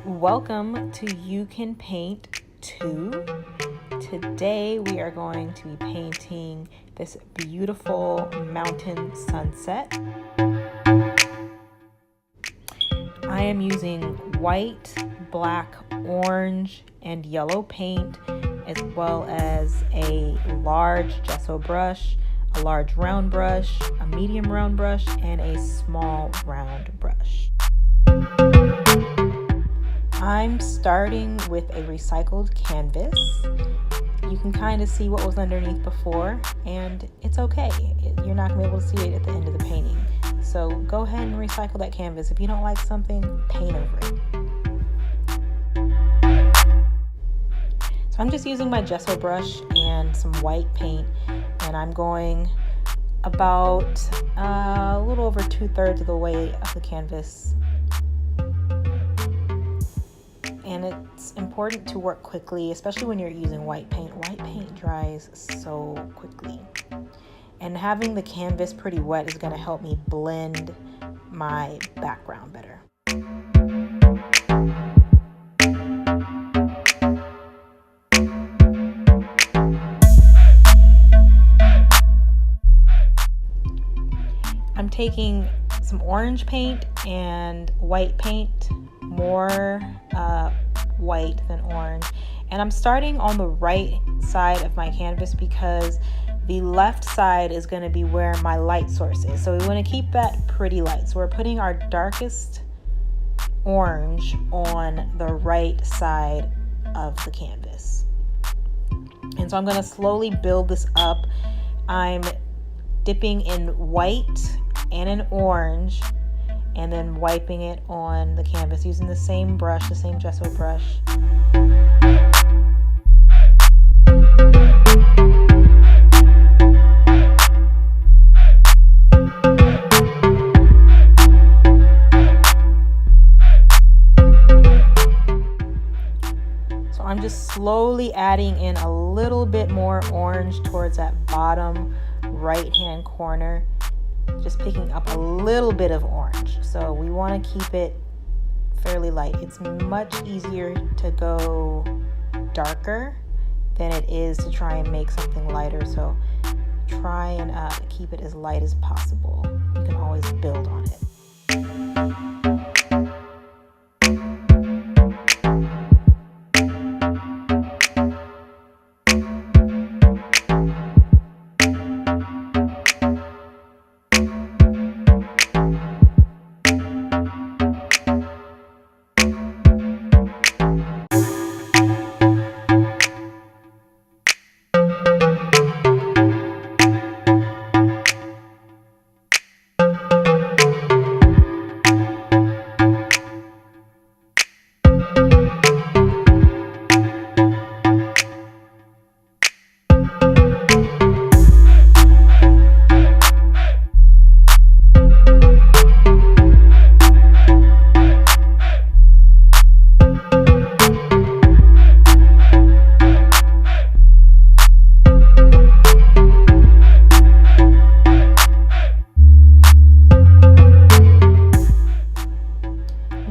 Welcome to You Can Paint 2. Today we are going to be painting this beautiful mountain sunset. I am using white, black, orange, and yellow paint, as well as a large gesso brush, a large round brush, a medium round brush, and a small round brush. I'm starting with a recycled canvas. You can kind of see what was underneath before, and it's okay. You're not going to be able to see it at the end of the painting. So go ahead and recycle that canvas. If you don't like something, paint over it. So I'm just using my gesso brush and some white paint, and I'm going about a little over 2/3 of the way of the canvas. And it's important to work quickly, especially when you're using white paint. White paint dries so quickly. And having the canvas pretty wet is going to help me blend my background better. I'm taking some orange paint and white paint, more white than orange, and I'm starting on the right side of my canvas because the left side is going to be where my light source is, so we want to keep that pretty light. So we're putting our darkest orange on the right side of the canvas, and so I'm going to slowly build this up. I'm dipping in white and in orange, and then wiping it on the canvas using the same brush, the same gesso brush. So I'm just slowly adding in a little bit more orange towards that bottom right-hand corner. Just picking up a little bit of orange. So we want to keep it fairly light. It's much easier to go darker than it is to try and make something lighter. So try and keep it as light as possible. You can always build on it.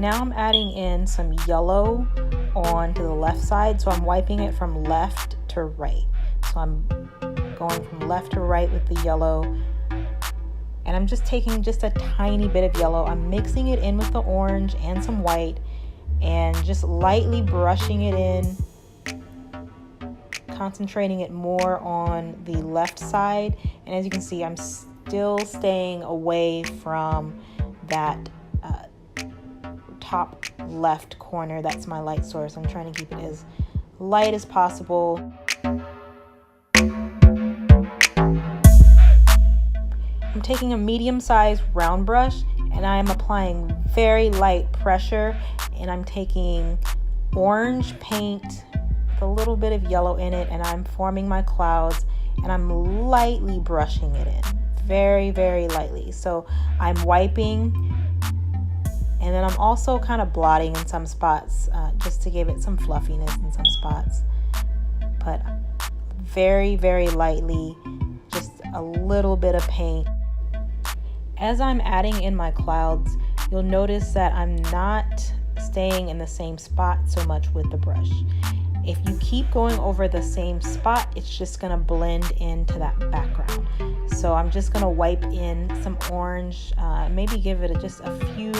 Now I'm adding in some yellow onto the left side, so I'm wiping it from left to right. So I'm going from left to right with the yellow, and I'm just taking just a tiny bit of yellow. I'm mixing it in with the orange and some white, and just lightly brushing it in, concentrating it more on the left side. And as you can see, I'm still staying away from that top left corner. That's my light source. I'm trying to keep it as light as possible. I'm taking a medium-sized round brush, and I am applying very light pressure, and I'm taking orange paint with a little bit of yellow in it, and I'm forming my clouds, and I'm lightly brushing it in, very, very lightly. So I'm wiping, and then I'm also kind of blotting in some spots, just to give it some fluffiness in some spots. But very, very lightly, just a little bit of paint. As I'm adding in my clouds, you'll notice that I'm not staying in the same spot so much with the brush. If you keep going over the same spot, it's just gonna blend into that background. So I'm just gonna wipe in some orange, maybe give it just a few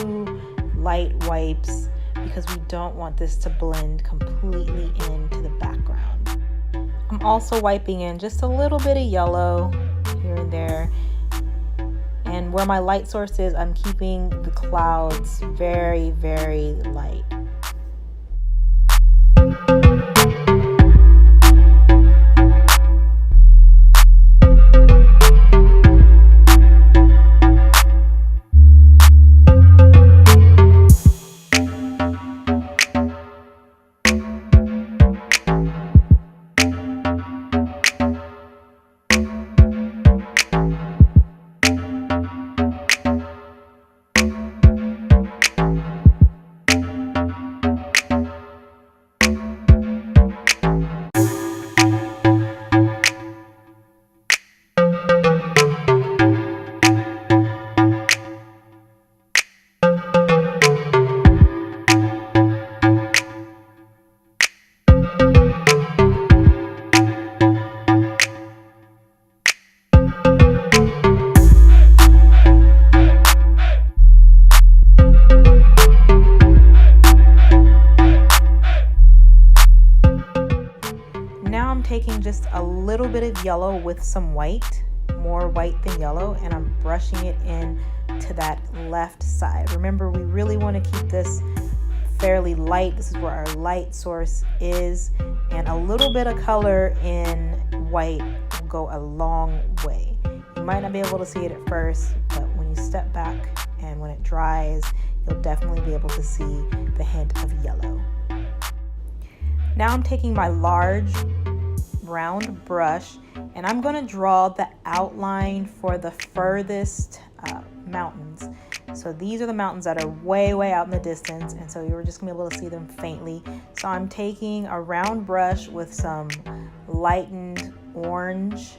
light wipes, because we don't want this to blend completely into the background. I'm also wiping in just a little bit of yellow here and there. And where my light source is, I'm keeping the clouds very, very light. Taking just a little bit of yellow with some white, more white than yellow, and I'm brushing it in to that left side. Remember, we really want to keep this fairly light. This is where our light source is, and a little bit of color in white will go a long way. You might not be able to see it at first, but when you step back and when it dries, you'll definitely be able to see the hint of yellow. Now I'm taking my large round brush and I'm going to draw the outline for the furthest mountains. So these are the mountains that are way out in the distance, and so you're just gonna be able to see them faintly. So I'm taking a round brush with some lightened orange,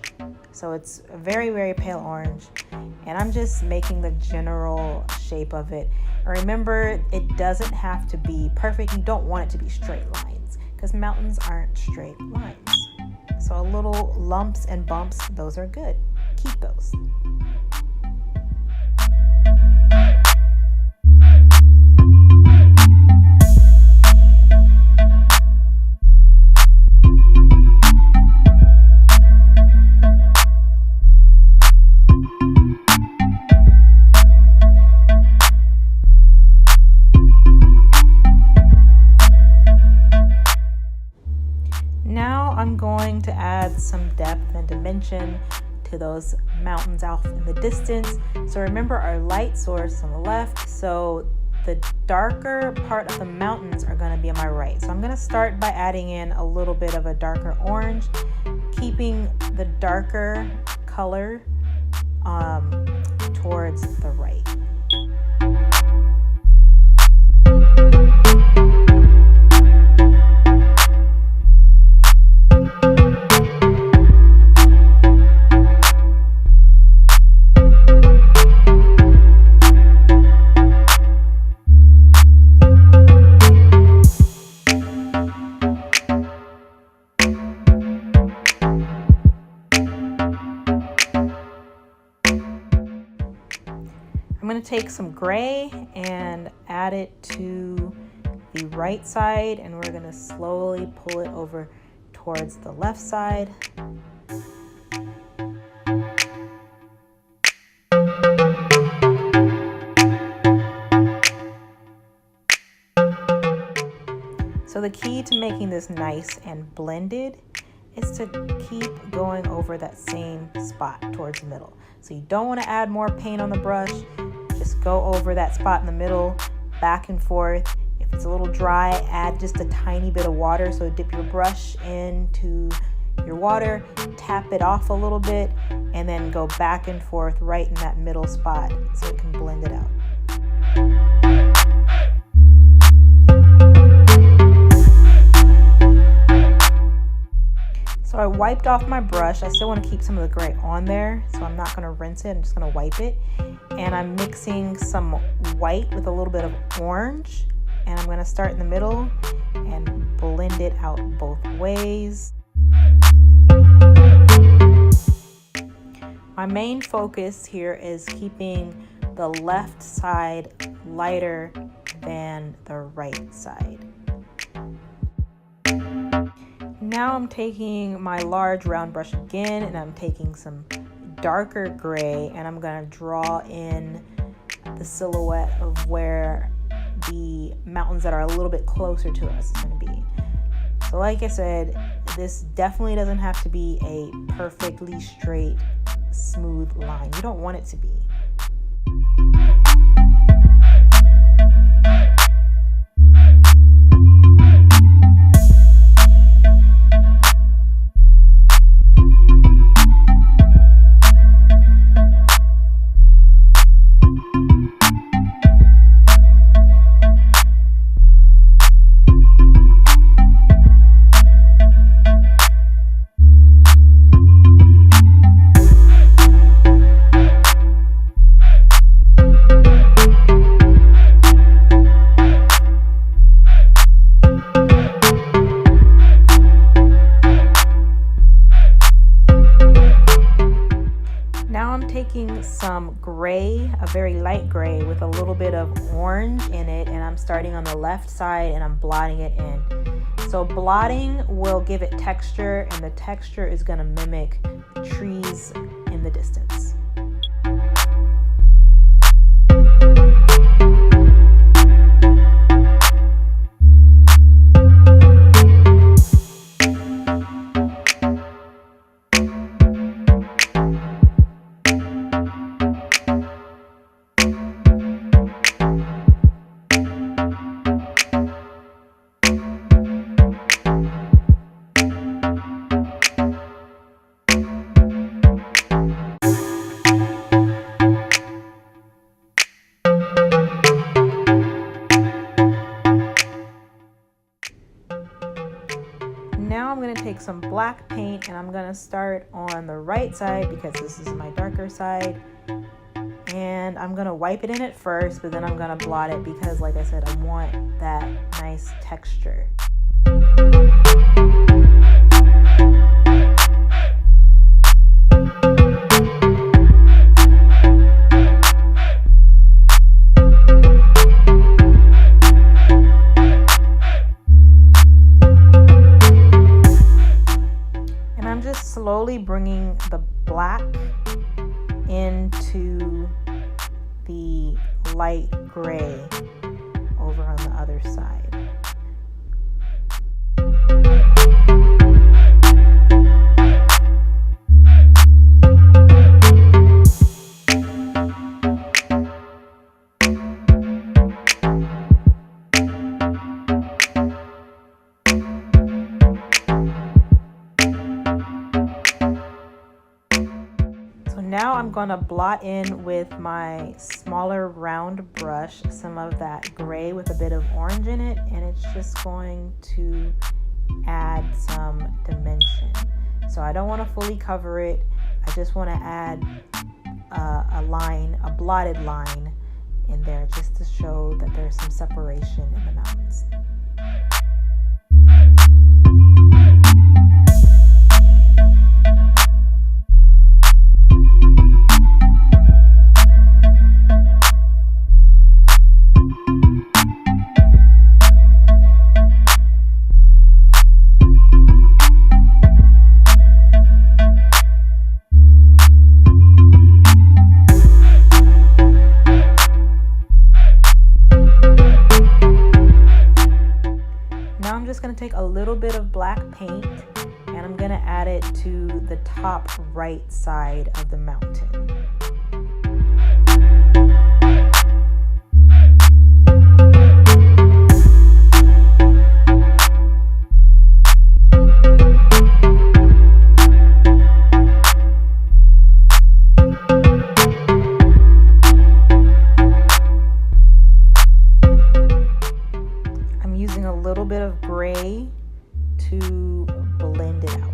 so it's a very pale orange, and I'm just making the general shape of it. And remember, it doesn't have to be perfect. You don't want it to be straight lines, because mountains aren't straight lines. So a little lumps and bumps, those are good. Keep those. I'm going to add some depth and dimension to those mountains out in the distance. So remember our light source on the left, so the darker part of the mountains are going to be on my right. So I'm going to start by adding in a little bit of a darker orange, keeping the darker color towards the right. I'm going to take some gray and add it to the right side, and we're going to slowly pull it over towards the left side. So the key to making this nice and blended is to keep going over that same spot towards the middle. So you don't want to add more paint on the brush. Just go over that spot in the middle, back and forth. If it's a little dry, add just a tiny bit of water. So dip your brush into your water, tap it off a little bit, and then go back and forth right in that middle spot so it can blend it out. So I wiped off my brush. I still want to keep some of the gray on there, so I'm not going to rinse it. I'm just going to wipe it. And I'm mixing some white with a little bit of orange, and I'm going to start in the middle and blend it out both ways. My main focus here is keeping the left side lighter than the right side. Now I'm taking my large round brush again, and I'm taking some darker gray, and I'm going to draw in the silhouette of where the mountains that are a little bit closer to us is going to be. So like I said, this definitely doesn't have to be a perfectly straight, smooth line. You don't want it to be. Some gray, a very light gray with a little bit of orange in it, and I'm starting on the left side and I'm blotting it in. So blotting will give it texture, and the texture is going to mimic the trees in the distance. Now I'm going to take some black paint, and I'm going to start on the right side because this is my darker side, and I'm going to wipe it in at first, but then I'm going to blot it because, like I said, I want that nice texture. Slowly bringing the black into the light gray over on the other side. Now I'm going to blot in with my smaller round brush some of that gray with a bit of orange in it, and it's just going to add some dimension. So I don't want to fully cover it. I just want to add a line, a blotted line in there just to show that there's some separation in the mountains. Going to take a little bit of black paint, and I'm going to add it to the top right side of the mountain. Bit of gray to blend it out.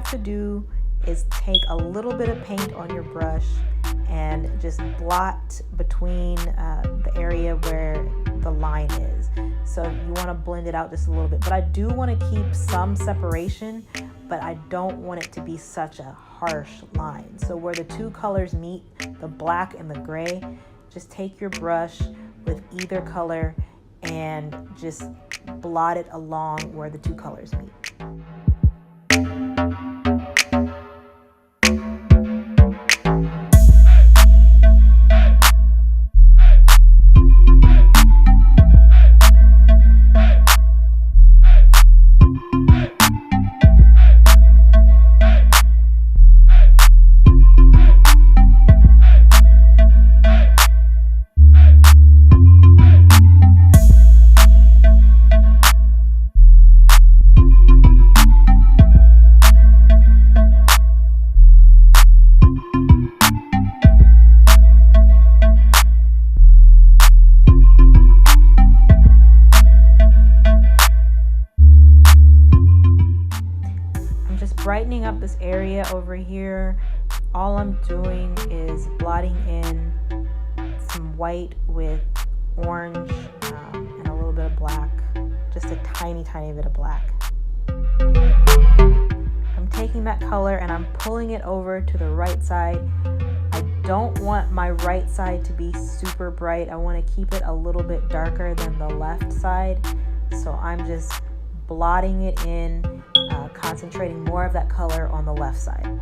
have to do is take a little bit of paint on your brush and just blot between the area where the line is. So you want to blend it out just a little bit, but I do want to keep some separation, but I don't want it to be such a harsh line. So where the two colors meet, the black and the gray, just take your brush with either color and just blot it along where the two colors meet. Brightening up this area over here. All I'm doing is blotting in some white with orange and a little bit of black, just a tiny bit of black. I'm taking that color and I'm pulling it over to the right side. I don't want my right side to be super bright. I want to keep it a little bit darker than the left side. So I'm just blotting it in, concentrating more of that color on the left side.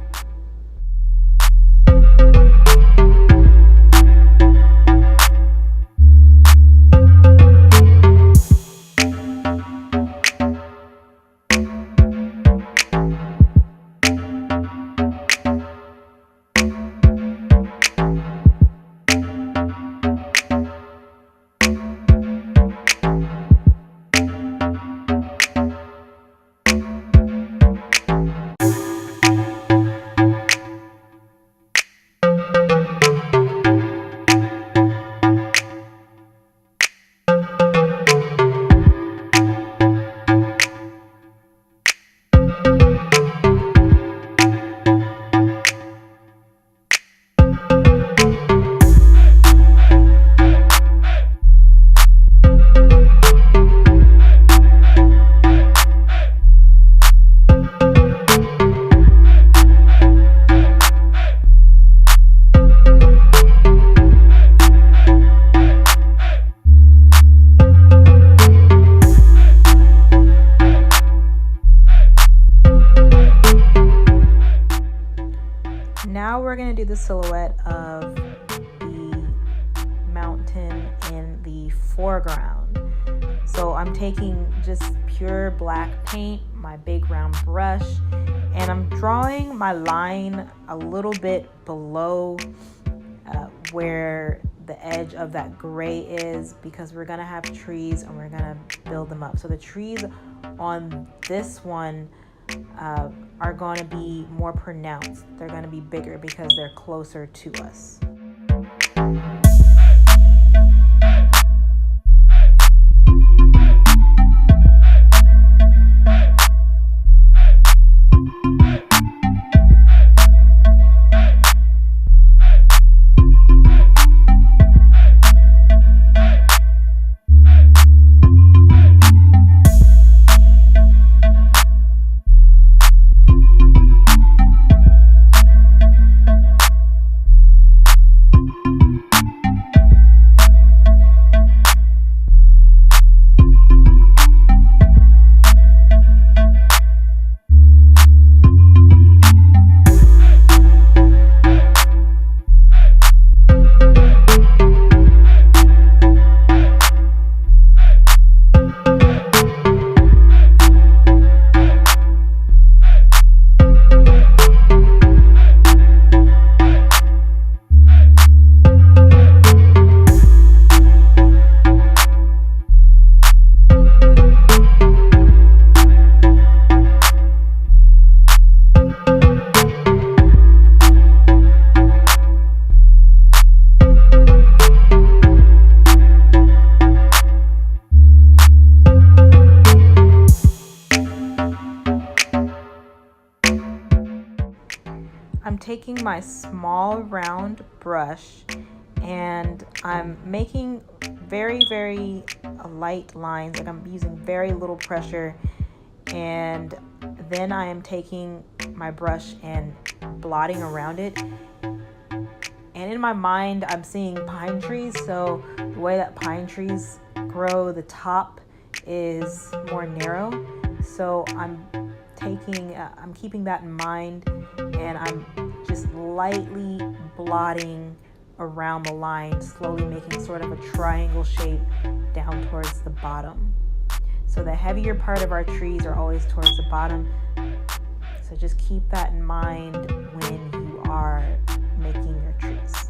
Now we're going to do the silhouette of the mountain in the foreground. So I'm taking just pure black paint, my big round brush, and I'm drawing my line a little bit below where the edge of that gray is, because we're going to have trees and we're going to build them up. So the trees on this one are going to be more pronounced. They're going to be bigger because they're closer to us. taking my small round brush and I'm making very, very light lines, like I'm using very little pressure, and then I am taking my brush and blotting around it. And in my mind, I'm seeing pine trees, so the way that pine trees grow, the top is more narrow. So I'm keeping that in mind, and I'm just lightly blotting around the line, slowly making sort of a triangle shape down towards the bottom. So the heavier part of our trees are always towards the bottom. So just keep that in mind when you are making your trees.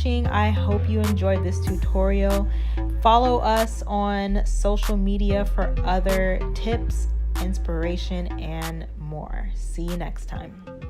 watching. I hope you enjoyed this tutorial. Follow us on social media for other tips, inspiration, and more. See you next time.